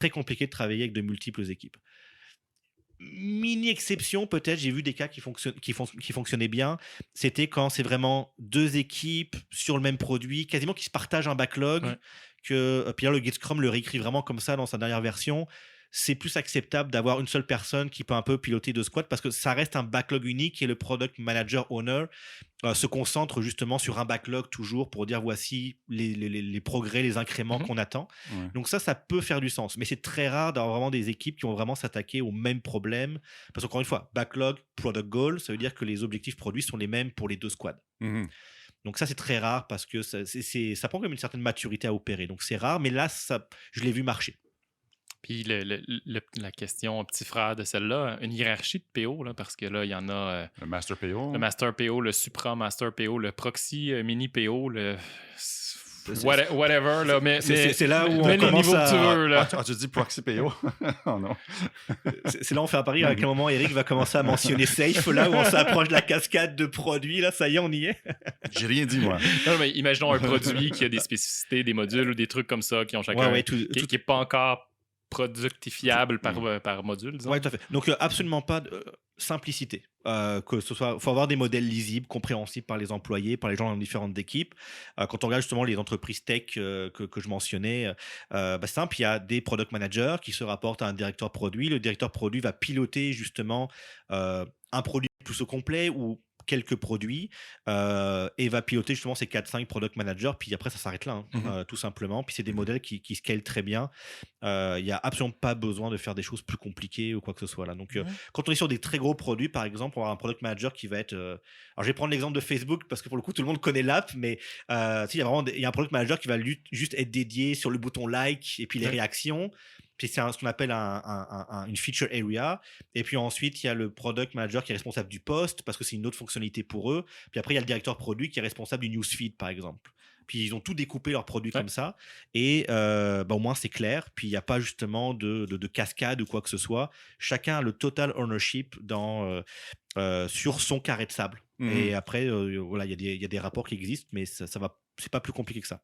très compliqué de travailler avec de multiples équipes. Mini exception peut-être, j'ai vu des cas qui fonctionnaient bien. C'était quand c'est vraiment 2 équipes sur le même produit, quasiment qui se partagent un backlog Ouais. que, Pierre le Guide Scrum le réécrit vraiment comme ça dans sa dernière version. C'est plus acceptable d'avoir une seule personne qui peut un peu piloter 2 squads parce que ça reste un backlog unique et le product manager owner, se concentre justement sur un backlog toujours pour dire voici les progrès, les incréments Mmh. qu'on attend. Ouais. Donc ça peut faire du sens. Mais c'est très rare d'avoir vraiment des équipes qui vont vraiment s'attaquer au même problème. Parce qu'encore une fois, backlog, product goal, ça veut dire que les objectifs produits sont les mêmes pour les 2 squads. Mhm. Donc ça, c'est très rare parce que ça prend quand même une certaine maturité à opérer. Donc c'est rare, mais là, je l'ai vu marcher. Puis la question petit frère de celle-là, une hiérarchie de PO, là, parce que là, il y en a Le Master PO. le Master PO, le Supra Master PO, le Proxy Mini PO, le C'est- whatever, là, mais c'est là où on mets les commence niveaux que tu à- veux, là. As-tu dit Proxy PO? Oh non. C'est là où on fait un pari. À quel moment Eric va commencer à mentionner Safe, là où on s'approche de la cascade de produits. Là, ça y est, on y est. J'ai rien dit, moi. Non, mais imaginons un produit qui a des spécificités, des modules ou des trucs comme ça qui ont chacun, Ouais, qui n'est pas encore productifiable par module, disons. Ouais, tout à fait. Donc, absolument pas de simplicité. Que ce soit, faut avoir des modèles lisibles, compréhensibles par les employés, par les gens dans différentes équipes. Quand on regarde justement les entreprises tech que je mentionnais, c'est simple, il y a des product managers qui se rapportent à un directeur produit. Le directeur produit va piloter justement un produit plus au complet ou quelques produits et va piloter justement ces 4-5 product managers, puis après ça s'arrête là, tout simplement. Puis c'est des modèles qui scalent très bien. Il n'y a absolument pas besoin de faire des choses plus compliquées ou quoi que ce soit là. Donc, quand on est sur des très gros produits, par exemple, on va avoir un product manager qui va être. Alors, je vais prendre l'exemple de Facebook parce que pour le coup, tout le monde connaît l'app, mais il y a vraiment il y a un product manager qui va juste être dédié sur le bouton like et puis les réactions. Puis c'est ce qu'on appelle une feature area. Et puis ensuite, il y a le product manager qui est responsable du post parce que c'est une autre fonctionnalité pour eux. Puis après, il y a le directeur produit qui est responsable du newsfeed, par exemple. Puis ils ont tout découpé leurs produits comme ça. Et au moins, c'est clair. Puis il n'y a pas justement de cascade ou quoi que ce soit. Chacun a le total ownership sur son carré de sable. Et après, voilà, il y a des rapports qui existent, mais c'est pas plus compliqué que ça.